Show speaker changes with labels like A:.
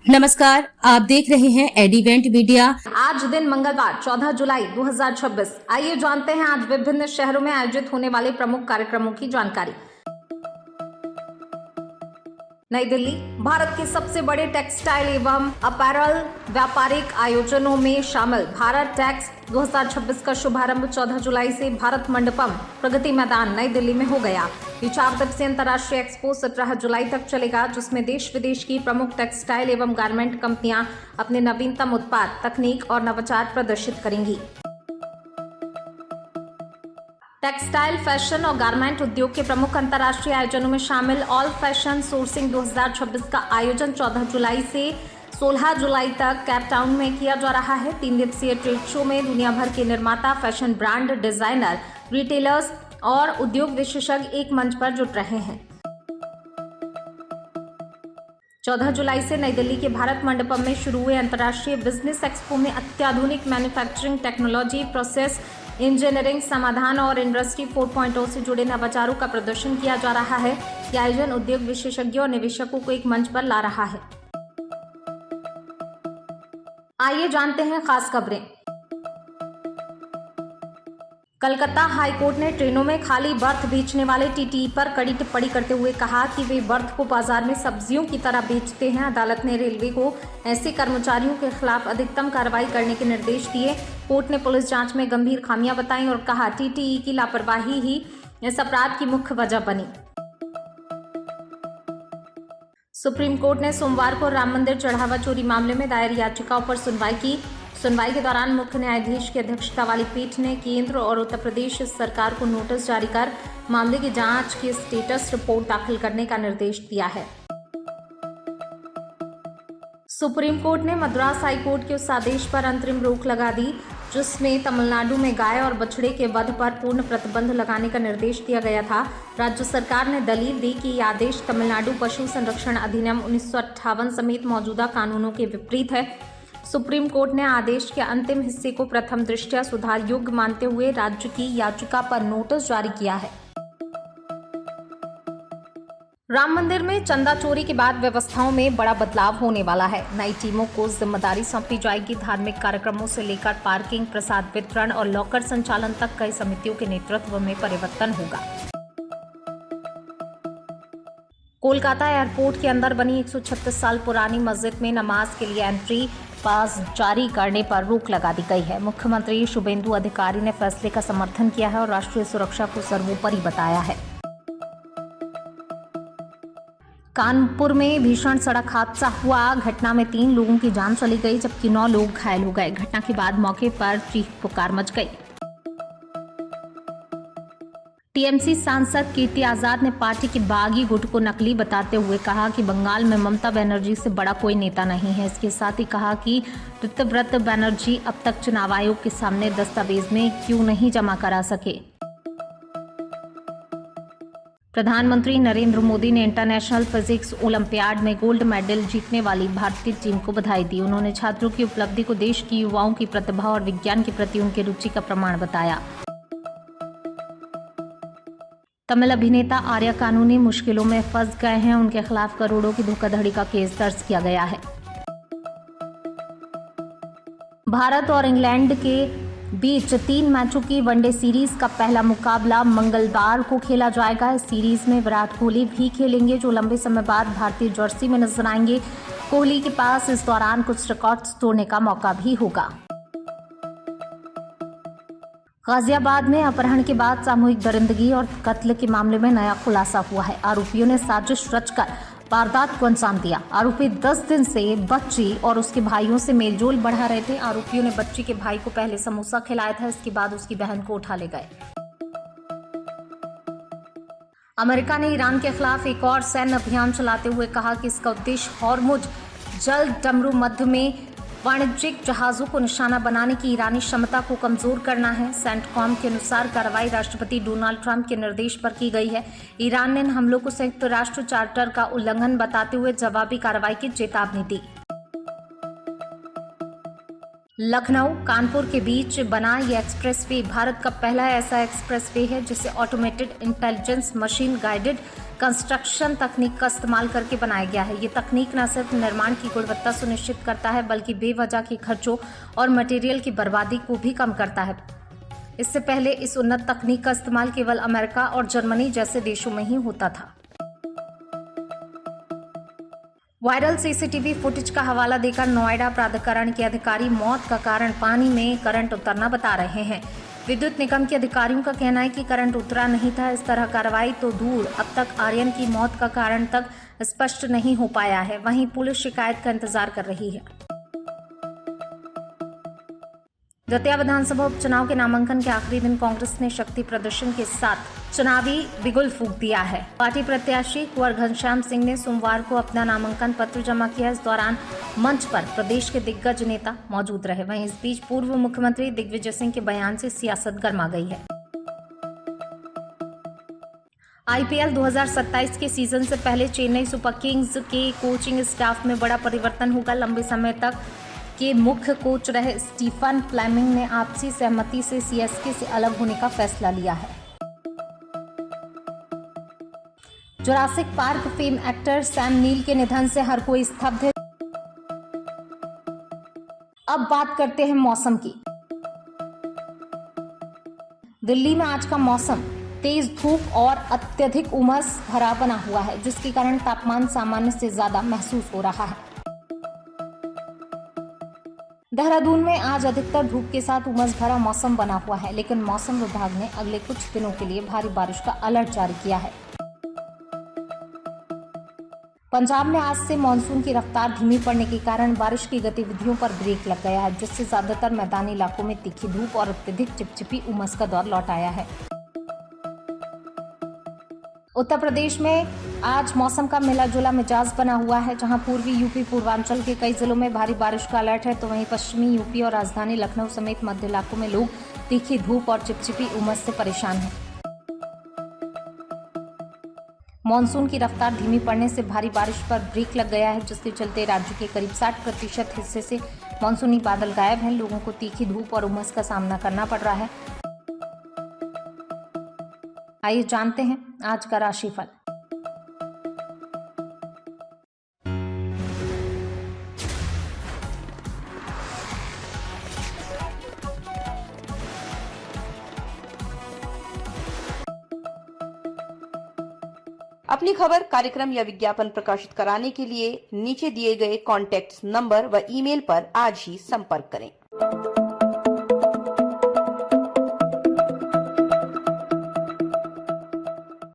A: नमस्कार, आप देख रहे हैं एडिवेंट मीडिया।
B: आज दिन मंगलवार 14 जुलाई 2026। आइए जानते हैं आज विभिन्न शहरों में आयोजित होने वाले प्रमुख कार्यक्रमों की जानकारी। नई दिल्ली भारत के सबसे बड़े टेक्सटाइल एवं अपैरल व्यापारिक आयोजनों में शामिल भारत टेक्स 2026 का शुभारंभ 14 जुलाई से भारत मंडपम प्रगति मैदान नई दिल्ली में हो गया। ये 4 दिवसीय अंतर्राष्ट्रीय एक्सपो 17 जुलाई तक चलेगा, जिसमें देश विदेश की प्रमुख टेक्सटाइल एवं गारमेंट कंपनियां अपने नवीनतम उत्पाद, तकनीक और नवाचार प्रदर्शित करेंगी। टेक्सटाइल, फैशन और गारमेंट उद्योग के प्रमुख अंतर्राष्ट्रीय आयोजनों में शामिल ऑल फैशन सोर्सिंग 2026 का आयोजन 14 जुलाई से 16 जुलाई तक कैप टाउन में किया जा रहा है। 3 दिवसीय ट्रेड शो में दुनिया भर के निर्माता, फैशन ब्रांड, डिजाइनर, रिटेलर्स और उद्योग विशेषज्ञ एक मंच पर जुट रहे हैं। 14 जुलाई से नई दिल्ली के भारत मंडपम में शुरू हुए अंतर्राष्ट्रीय बिजनेस एक्सपो में अत्याधुनिक मैन्युफैक्चरिंग टेक्नोलॉजी, प्रोसेस इंजीनियरिंग समाधान और इंडस्ट्री 4.0 से जुड़े नवाचारों का प्रदर्शन किया जा रहा है। यह आयोजन उद्योग विशेषज्ञों और निवेशकों को एक मंच पर ला रहा है। आइए जानते हैं खास खबरें। कलकत्ता हाईकोर्ट ने ट्रेनों में खाली बर्थ बेचने वाले टीटीई पर कड़ी टिप्पणी करते हुए कहा कि वे बर्थ को बाजार में सब्जियों की तरह बेचते हैं। अदालत ने रेलवे को ऐसे कर्मचारियों के खिलाफ अधिकतम कार्रवाई करने के निर्देश दिए। कोर्ट ने पुलिस जांच में गंभीर खामियां बताई और कहा टीटीई की लापरवाही ही इस अपराध की मुख्य वजह बनी। सुप्रीम कोर्ट ने सोमवार को राम मंदिर चढ़ावा चोरी मामले में दायर याचिकाओं पर सुनवाई की। सुनवाई के दौरान मुख्य न्यायाधीश की अध्यक्षता वाली पीठ ने केंद्र और उत्तर प्रदेश सरकार को नोटिस जारी कर मामले की जांच की स्टेटस रिपोर्ट दाखिल करने का निर्देश दिया है। सुप्रीम कोर्ट ने मद्रास हाई कोर्ट के उस आदेश पर अंतरिम रोक लगा दी जिसमें तमिलनाडु में गाय और बछड़े के वध पर पूर्ण प्रतिबंध लगाने का निर्देश दिया गया था। राज्य सरकार ने दलील दी कि यह आदेश तमिलनाडु पशु संरक्षण अधिनियम 1958 समेत मौजूदा कानूनों के विपरीत है। सुप्रीम कोर्ट ने आदेश के अंतिम हिस्से को प्रथम दृष्टया सुधार योग्य मानते हुए राज्य की याचिका पर नोटिस जारी किया है। राम मंदिर में चंदा चोरी के बाद व्यवस्थाओं में बड़ा बदलाव होने वाला है। नई टीमों को जिम्मेदारी सौंपी जाएगी। धार्मिक कार्यक्रमों से लेकर पार्किंग, प्रसाद वितरण और लॉकर संचालन तक कई समितियों के नेतृत्व में परिवर्तन होगा। कोलकाता एयरपोर्ट के अंदर बनी 136 साल पुरानी मस्जिद में नमाज के लिए एंट्री पास जारी करने पर रोक लगा दी गई है। मुख्यमंत्री शुभेंदु अधिकारी ने फैसले का समर्थन किया है और राष्ट्रीय सुरक्षा को सर्वोपरि बताया है। कानपुर में भीषण सड़क हादसा हुआ। घटना में 3 लोगों की जान चली गई जबकि 9 लोग घायल हो गए। घटना के बाद मौके पर चीख पुकार मच गई। टीएमसी सांसद कीर्ति आजाद ने पार्टी के बागी गुट को नकली बताते हुए कहा कि बंगाल में ममता बनर्जी से बड़ा कोई नेता नहीं है। इसके साथ ही कहा कि ऋतव्रत बनर्जी अब तक चुनाव आयोग के सामने दस्तावेज में क्यों नहीं जमा करा सके। प्रधानमंत्री नरेंद्र मोदी ने इंटरनेशनल फिजिक्स ओलंपियाड में गोल्ड मेडल जीतने वाली भारतीय टीम को बधाई दी। उन्होंने छात्रों की उपलब्धि को देश की युवाओं की प्रतिभा और विज्ञान के प्रति उनकी रुचि का प्रमाण बताया। तमिल अभिनेता आर्या कानूनी मुश्किलों में फंस गए हैं। उनके खिलाफ करोड़ों की धोखाधड़ी का केस दर्ज किया गया है। भारत और इंग्लैंड के बीच 3 मैचों की वनडे सीरीज का पहला मुकाबला मंगलवार को खेला जाएगा। इस सीरीज में विराट कोहली भी खेलेंगे जो लंबे समय बाद भारतीय जर्सी में नजर आएंगे। कोहली के पास इस दौरान कुछ रिकॉर्ड्स तोड़ने का मौका भी होगा। गाजियाबाद में अपहरण के बाद सामूहिक दरिंदगी और कत्ल के मामले में नया खुलासा हुआ है। आरोपियों ने साजिश रचकर वारदात को अंजाम दिया। आरोपी 10 दिन से बच्ची और उसके भाइयों से मेलजोल बढ़ा रहे थे। आरोपियों ने बच्ची के भाई को पहले समोसा खिलाया था, इसके बाद उसकी बहन को उठा ले गए। अमेरिका ने ईरान के खिलाफ एक और सैन्य अभियान चलाते हुए कहा कि इसका उद्देश्य हॉर्मुज जल डमरू मध्य में वाणिज्यिक जहाजों को निशाना बनाने की ईरानी क्षमता को कमजोर करना है। सेंटकॉम के अनुसार कार्रवाई राष्ट्रपति डोनाल्ड ट्रंप के निर्देश पर की गई है। ईरान ने इन हमलों को संयुक्त राष्ट्र चार्टर का उल्लंघन बताते हुए जवाबी कार्रवाई की चेतावनी दी। लखनऊ कानपुर के बीच बना ये एक्सप्रेसवे भारत का पहला ऐसा एक्सप्रेसवे है जिसे automated intelligence machine guided construction तकनीक का इस्तेमाल करके बनाया गया है। ये तकनीक न सिर्फ निर्माण की गुणवत्ता सुनिश्चित करता है बल्कि बेवजह के खर्चों और मटेरियल की बर्बादी को भी कम करता है। इससे पहले इस उन्नत तकनीक का इस्तेमाल केवल अमेरिका और जर्मनी जैसे देशों में ही होता था। वायरल सीसीटीवी फुटेज का हवाला देकर नोएडा प्राधिकरण के अधिकारी मौत का कारण पानी में करंट उतरना बता रहे हैं। विद्युत निगम के अधिकारियों का कहना है कि करंट उतरा नहीं था। इस तरह कार्रवाई तो दूर, अब तक आर्यन की मौत का कारण तक स्पष्ट नहीं हो पाया है। वहीं पुलिस शिकायत का इंतजार कर रही है। दतिया विधानसभा उपचुनाव के नामांकन के आखिरी दिन कांग्रेस ने शक्ति प्रदर्शन के साथ चुनावी बिगुल फूंक दिया है। पार्टी प्रत्याशी कुंवर घनश्याम सिंह ने सोमवार को अपना नामांकन पत्र जमा किया। इस दौरान मंच पर प्रदेश के दिग्गज नेता मौजूद रहे। वहीं इस बीच पूर्व मुख्यमंत्री दिग्विजय सिंह के बयान से सियासत गर्मा गई है। आईपीएल 2027 के सीजन से पहले चेन्नई सुपर किंग्स के कोचिंग स्टाफ में बड़ा परिवर्तन होगा। लंबे समय तक के मुख्य कोच रहे स्टीफन फ्लेमिंग ने आपसी सहमति से सीएसके से अलग होने का फैसला लिया है। Jurassic Park fame actor Sam Neill के निधन से हर कोई स्तब्ध है। अब बात करते हैं मौसम की। दिल्ली में आज का मौसम तेज धूप और अत्यधिक उमस भरा बना हुआ है, जिसके कारण तापमान सामान्य से ज्यादा महसूस हो रहा है। देहरादून में आज अधिकतर धूप के साथ उमस भरा मौसम बना हुआ है, लेकिन मौसम विभाग ने अगले कुछ दिनों के लिए भारी बारिश का अलर्ट जारी किया है। पंजाब में आज से मानसून की रफ्तार धीमी पड़ने के कारण बारिश की गतिविधियों पर ब्रेक लग गया है, जिससे ज्यादातर मैदानी इलाकों में तीखी धूप और अत्यधिक चिपचिपी उमस का दौर लौट आया है। उत्तर प्रदेश में आज मौसम का मिला जुला मिजाज बना हुआ है, जहां पूर्वी यूपी पूर्वांचल के कई जिलों में भारी बारिश का अलर्ट है, तो वहीं पश्चिमी यूपी और राजधानी लखनऊ समेत मध्य इलाकों में लोग तीखी धूप और चिपचिपी उमस से परेशान हैं। मानसून की रफ्तार धीमी पड़ने से भारी बारिश पर ब्रेक लग गया है, जिसके चलते राज्य के करीब 60% हिस्से से मानसूनी बादल गायब हैं। लोगों को तीखी धूप और उमस का सामना करना पड़ रहा है। आइए जानते हैं आज का राशिफल।
C: अपनी खबर, कार्यक्रम या विज्ञापन प्रकाशित कराने के लिए नीचे दिए गए कॉन्टैक्ट नंबर व ईमेल पर आज ही संपर्क करें।